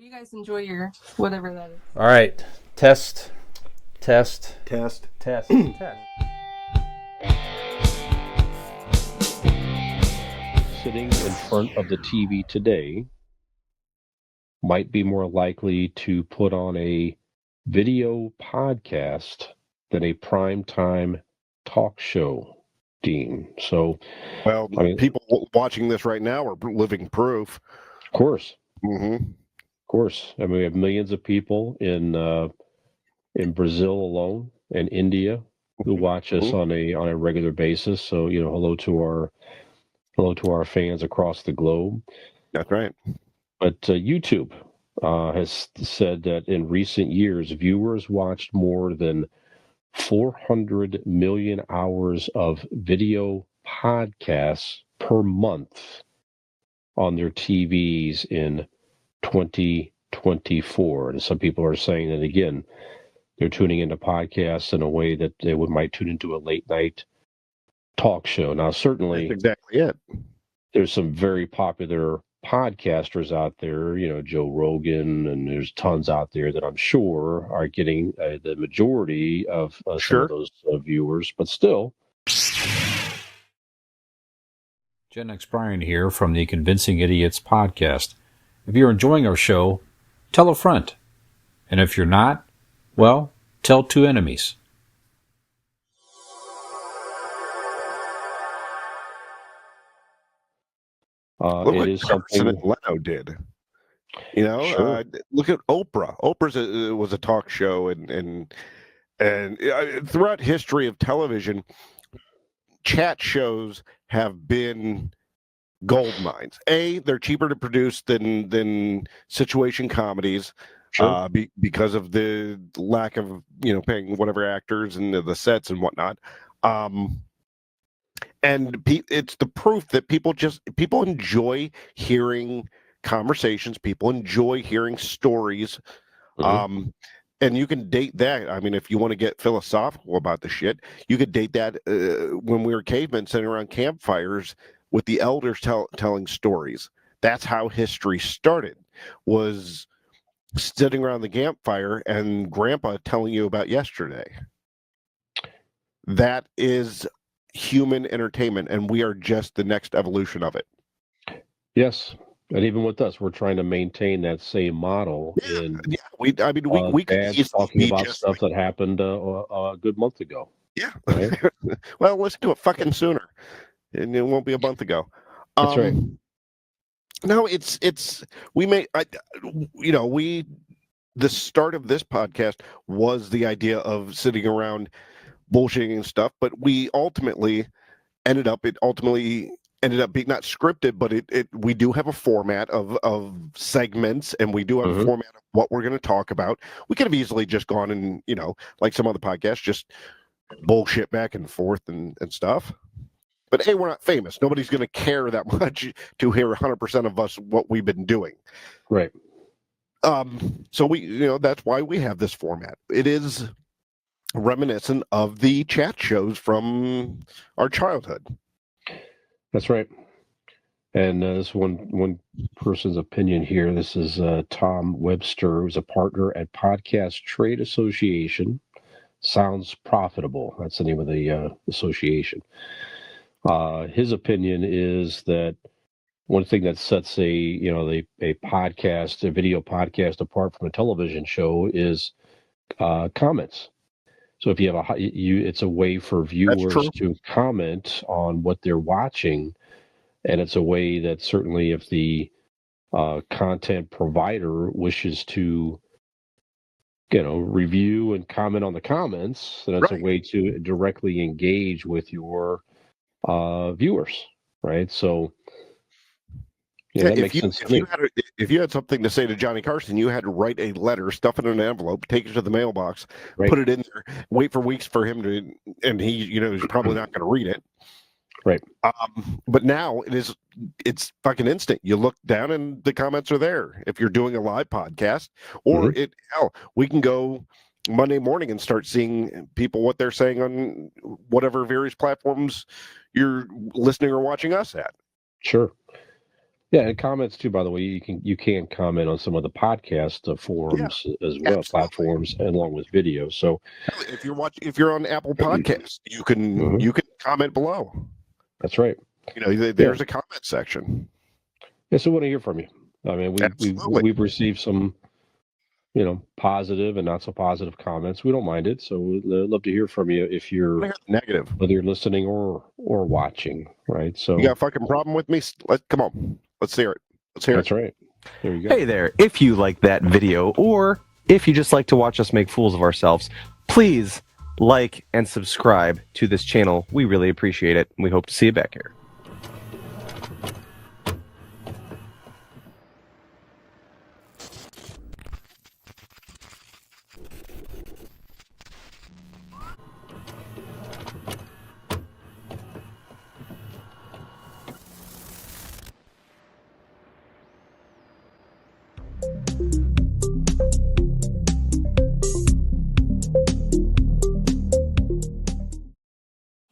you guys enjoy your whatever that is. All right. Test. Sitting in front of the TV today might be more likely to put on a video podcast than a primetime talk show, Dean. So, Well, people watching this right now are living proof. Of course. Mm-hmm. Of course. I mean, we have millions of people in Brazil alone and India who watch us on a regular basis. So, hello to our fans across the globe. That's right. But YouTube has said that in recent years, viewers watched more than 400 million hours of video podcasts per month on their TVs in 2024. And some people are saying that, again, they're tuning into podcasts in a way that they might tune into a late night talk show. Now, certainly, that's exactly it. There's some very popular podcasters out there, Joe Rogan, and there's tons out there that I'm sure are getting the majority of some of those viewers, but still. Gen X Brian here from the Convincing Idiots podcast. If you're enjoying our show, tell a friend. And if you're not, well, tell two enemies. Look what it is Carson something and Leno did. Look at Oprah. Oprah's was a talk show, and throughout history of television, chat shows have been gold mines. They're cheaper to produce than situation comedies, because of the lack of paying whatever actors and the sets and whatnot. And it's the proof that people enjoy hearing conversations. People enjoy hearing stories. And you can date that. I mean, if you want to get philosophical about the shit, you could date that when we were cavemen sitting around campfires with the elders telling stories. That's how history started, was sitting around the campfire and grandpa telling you about yesterday. That is human entertainment, and we are just the next evolution of it. Yes. And even with us, we're trying to maintain that same model. We could talking about stuff that happened a good month ago. Yeah. Right? Well, let's do it fucking sooner, and it won't be a month ago. That's right. No, the start of this podcast was the idea of sitting around bullshitting and stuff, but we ultimately ended up being not scripted, but we do have a format of segments, and we do have a format of what we're going to talk about. We could have easily just gone and, like some other podcasts, just bullshit back and forth and stuff. But hey, we're not famous. Nobody's going to care that much to hear 100% of us what we've been doing. Right. So that's why we have this format. It is reminiscent of the chat shows from our childhood. That's right. And this one person's opinion here. This is Tom Webster, who's a partner at Podcast Trade Association. Sounds profitable. That's the name of the association. His opinion is that one thing that sets a podcast, a video podcast, apart from a television show is comments. So if you have it's a way for viewers to comment on what they're watching, and it's a way that certainly if the content provider wishes to, review and comment on the comments, then it's a way to directly engage with your viewers, right? So that makes sense to me. If you had something to say to Johnny Carson, you had to write a letter, stuff it in an envelope, take it to the mailbox, put it in there, wait for weeks for him to, and he's probably not going to read it. Right. But now it's fucking instant. You look down and the comments are there. If you're doing a live podcast, or we can go Monday morning and start seeing people what they're saying on whatever various platforms you're listening or watching us at. Sure. Yeah, and comments too. By the way, you can comment on some of the podcast forums as well, absolutely. platforms, along with video. So If you're on Apple Podcasts, you can comment below. That's right. There's a comment section. Yeah, so I want to hear from you. I mean, we've received some, positive and not so positive comments. We don't mind it. So we'd love to hear from you if you're negative, whether you're listening or watching. Right. So you got a fucking problem with me? Come on, let's hear it. That's right. There you go. Hey there! If you like that video, or if you just like to watch us make fools of ourselves, please like and subscribe to this channel. We really appreciate it. We hope to see you back here.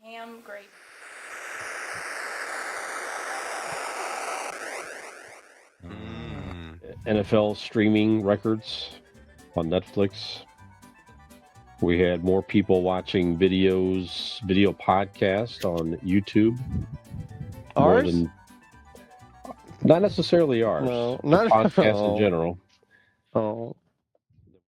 Ham grape. NFL streaming records on Netflix. We had more people watching video podcast on YouTube. Ours? Not necessarily ours. No, not podcasts in general. Oh.